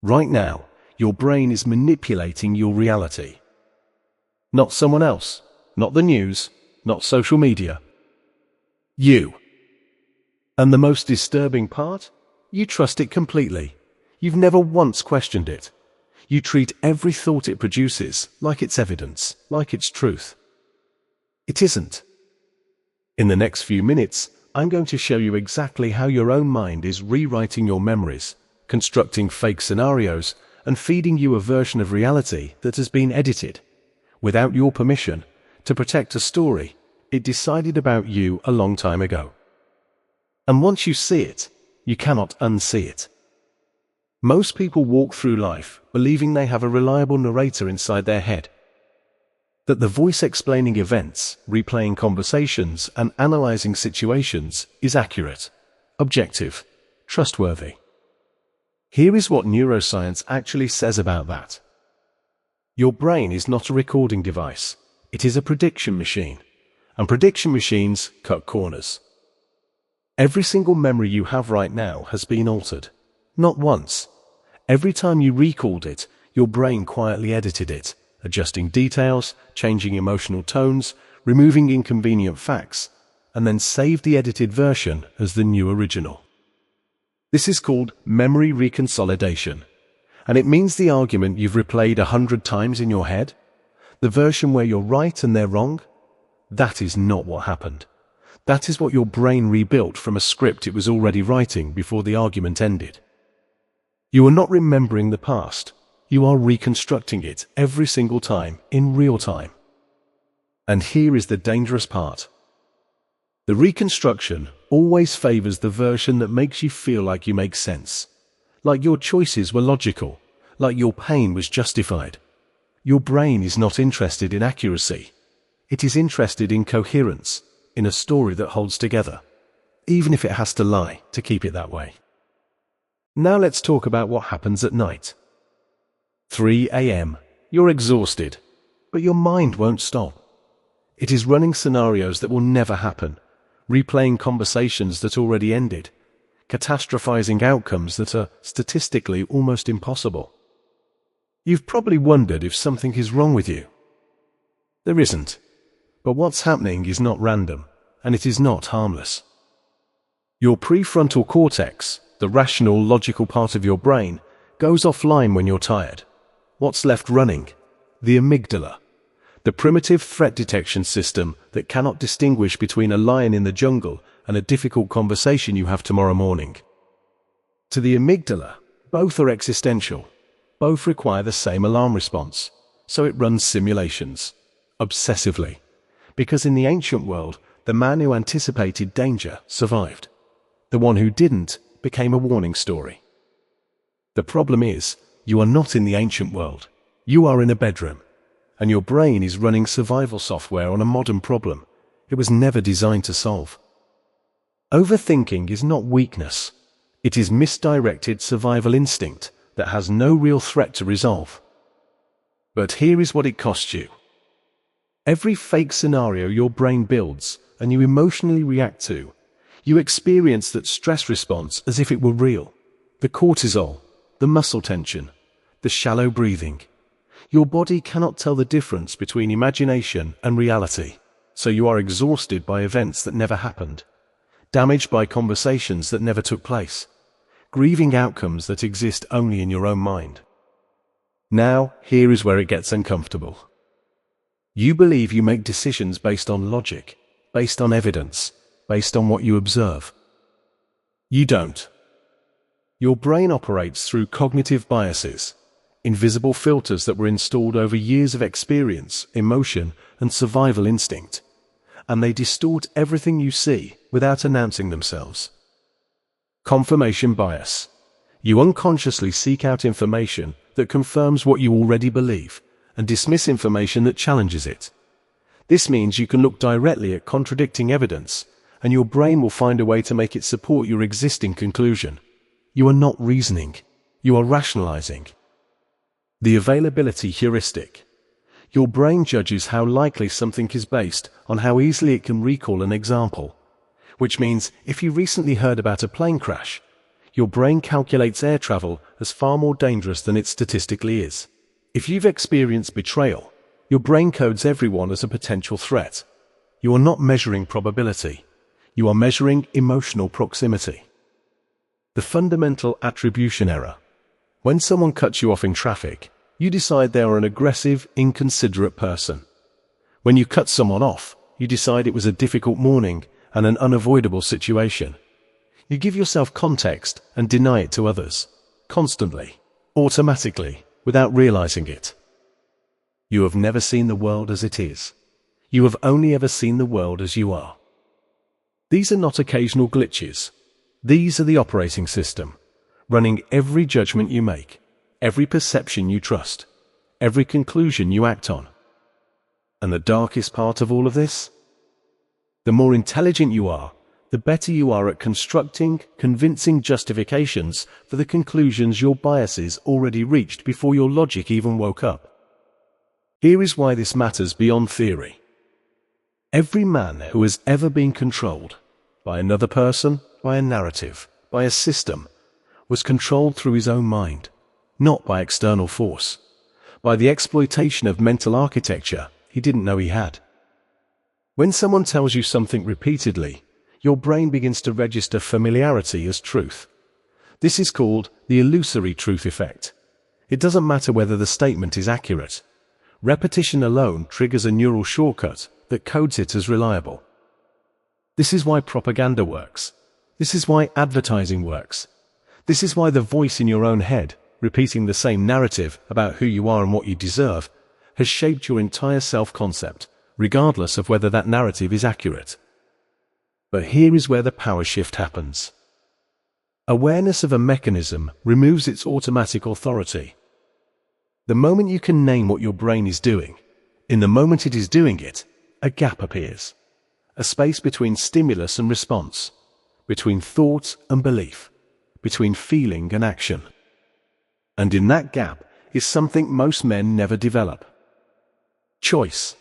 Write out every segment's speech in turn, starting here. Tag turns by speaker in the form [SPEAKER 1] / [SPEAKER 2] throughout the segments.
[SPEAKER 1] Right now, your brain is manipulating your reality. Not someone else, not the news, not social media. You. And the most disturbing part? You trust it completely. You've never once questioned it. You treat every thought it produces like it's evidence, like it's truth. It isn't. In the next few minutes, I'm going to show you exactly how your own mind is rewriting your memories, constructing fake scenarios, and feeding you a version of reality that has been edited, without your permission, to protect a story it decided about you a long time ago. And once you see it, you cannot unsee it. Most people walk through life believing they have a reliable narrator inside their head. That the voice explaining events, replaying conversations, and analyzing situations is accurate, objective, trustworthy. Here is what neuroscience actually says about that. Your brain is not a recording device. It is a prediction machine. And prediction machines cut corners. Every single memory you have right now has been altered. Not once. Every time you recalled it, your brain quietly edited it, adjusting details, changing emotional tones, removing inconvenient facts, and then saved the edited version as the new original. This is called memory reconsolidation, and it means the argument you've replayed 100 times in your head, the version where you're right and they're wrong, that is not what happened. That is what your brain rebuilt from a script it was already writing before the argument ended. You are not remembering the past. You are reconstructing it every single time in real time. And here is the dangerous part. The reconstruction always favors the version that makes you feel like you make sense, like your choices were logical, like your pain was justified. Your brain is not interested in accuracy. It is interested in coherence, in a story that holds together, even if it has to lie to keep it that way. Now let's talk about what happens at night. 3 a.m. You're exhausted, but your mind won't stop. It is running scenarios that will never happen, replaying conversations that already ended, catastrophizing outcomes that are statistically almost impossible. You've probably wondered if something is wrong with you. There isn't. But what's happening is not random, and it is not harmless. Your prefrontal cortex, the rational, logical part of your brain, goes offline when you're tired. What's left running? The amygdala, the primitive threat detection system that cannot distinguish between a lion in the jungle and a difficult conversation you have tomorrow morning. To the amygdala, both are existential. Both require the same alarm response, so it runs simulations, obsessively. Because in the ancient world, the man who anticipated danger survived. The one who didn't became a warning story. The problem is, you are not in the ancient world. You are in a bedroom, and your brain is running survival software on a modern problem it was never designed to solve. Overthinking is not weakness. It is misdirected survival instinct that has no real threat to resolve. But here is what it costs you. Every fake scenario your brain builds and you emotionally react to, you experience that stress response as if it were real. The cortisol, the muscle tension, the shallow breathing. Your body cannot tell the difference between imagination and reality, so you are exhausted by events that never happened, damaged by conversations that never took place, grieving outcomes that exist only in your own mind. Now, here is where it gets uncomfortable. You believe you make decisions based on logic, based on evidence, based on what you observe. You don't. Your brain operates through cognitive biases, invisible filters that were installed over years of experience, emotion, and survival instinct, and they distort everything you see without announcing themselves. Confirmation bias. You unconsciously seek out information that confirms what you already believe, and dismiss information that challenges it. This means you can look directly at contradicting evidence, and your brain will find a way to make it support your existing conclusion. You are not reasoning. You are rationalizing. The availability heuristic. Your brain judges how likely something is based on how easily it can recall an example, which means if you recently heard about a plane crash, your brain calculates air travel as far more dangerous than it statistically is. If you've experienced betrayal, your brain codes everyone as a potential threat. You are not measuring probability. You are measuring emotional proximity. The fundamental attribution error. When someone cuts you off in traffic, you decide they are an aggressive, inconsiderate person. When you cut someone off, you decide it was a difficult morning and an unavoidable situation. You give yourself context and deny it to others, constantly, automatically, without realizing it. You have never seen the world as it is. You have only ever seen the world as you are. These are not occasional glitches. These are the operating system, running every judgment you make, every perception you trust, every conclusion you act on. And the darkest part of all of this? The more intelligent you are, the better you are at constructing, convincing justifications for the conclusions your biases already reached before your logic even woke up. Here is why this matters beyond theory. Every man who has ever been controlled by another person, by a narrative, by a system, was controlled through his own mind, not by external force, by the exploitation of mental architecture he didn't know he had. When someone tells you something repeatedly, your brain begins to register familiarity as truth. This is called the illusory truth effect. It doesn't matter whether the statement is accurate. Repetition alone triggers a neural shortcut that codes it as reliable. This is why propaganda works. This is why advertising works. This is why the voice in your own head, repeating the same narrative about who you are and what you deserve, has shaped your entire self-concept, regardless of whether that narrative is accurate. But here is where the power shift happens. Awareness of a mechanism removes its automatic authority. The moment you can name what your brain is doing, in the moment it is doing it, a gap appears. A space between stimulus and response, between thought and belief, between feeling and action. And in that gap is something most men never develop. Choice.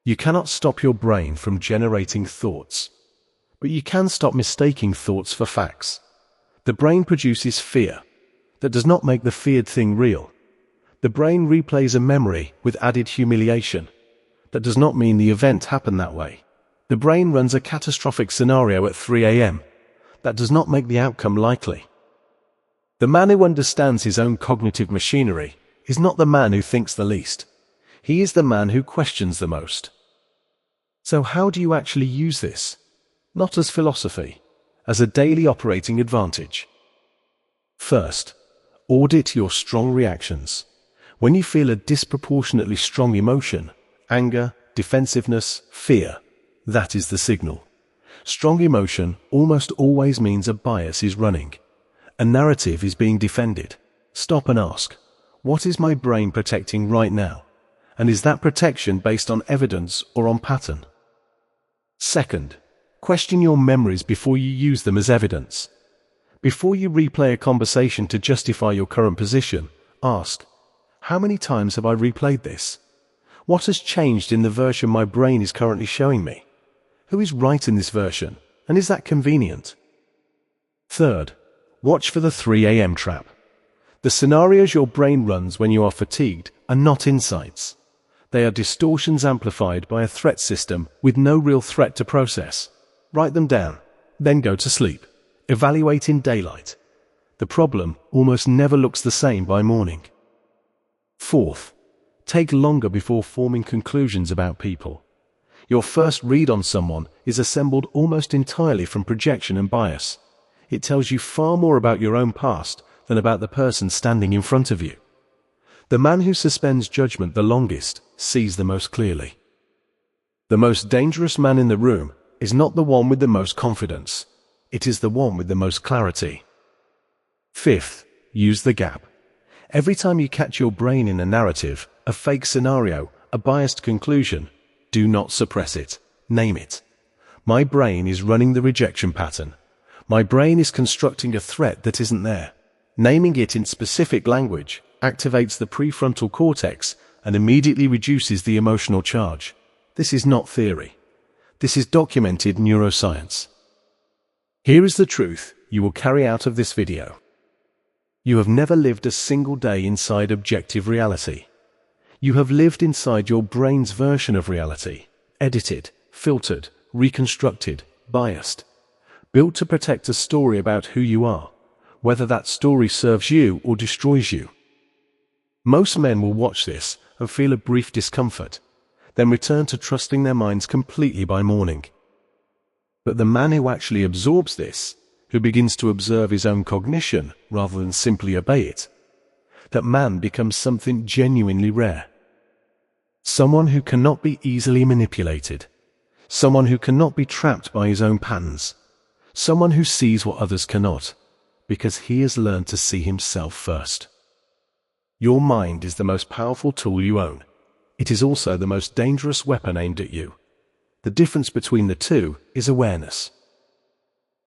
[SPEAKER 1] You cannot stop your brain from generating thoughts, but you can stop mistaking thoughts for facts. The brain produces fear. That does not make the feared thing real. The brain replays a memory with added humiliation. That does not mean the event happened that way. The brain runs a catastrophic scenario at 3 a.m. That does not make the outcome likely. The man who understands his own cognitive machinery is not the man who thinks the least. He is the man who questions the most. So how do you actually use this? Not as philosophy, as a daily operating advantage. First, audit your strong reactions. When you feel a disproportionately strong emotion, anger, defensiveness, fear, that is the signal. Strong emotion almost always means a bias is running. A narrative is being defended. Stop and ask, what is my brain protecting right now? And is that protection based on evidence or on pattern? Second, question your memories before you use them as evidence. Before you replay a conversation to justify your current position, ask, how many times have I replayed this? What has changed in the version my brain is currently showing me? Who is right in this version, and is that convenient? Third, watch for the 3 a.m. trap. The scenarios your brain runs when you are fatigued are not insights. They are distortions amplified by a threat system with no real threat to process. Write them down, then go to sleep. Evaluate in daylight. The problem almost never looks the same by morning. Fourth, take longer before forming conclusions about people. Your first read on someone is assembled almost entirely from projection and bias. It tells you far more about your own past than about the person standing in front of you. The man who suspends judgment the longest sees the most clearly. The most dangerous man in the room is not the one with the most confidence. It is the one with the most clarity. Fifth, use the gap. Every time you catch your brain in a narrative, a fake scenario, a biased conclusion, do not suppress it. Name it. My brain is running the rejection pattern. My brain is constructing a threat that isn't there. Naming it in specific language activates the prefrontal cortex and immediately reduces the emotional charge. This is not theory. This is documented neuroscience. Here is the truth. you will carry out of this video. You have never lived a single day inside objective reality. You have lived inside your brain's version of reality, edited, filtered, reconstructed, biased, built to protect a story about who you are, whether that story serves you or destroys you. Most men will watch this and feel a brief discomfort, then return to trusting their minds completely by morning. But the man who actually absorbs this, who begins to observe his own cognition rather than simply obey it, that man becomes something genuinely rare. Someone who cannot be easily manipulated. Someone who cannot be trapped by his own patterns. Someone who sees what others cannot, because he has learned to see himself first. Your mind is the most powerful tool you own. It is also the most dangerous weapon aimed at you. The difference between the two is awareness.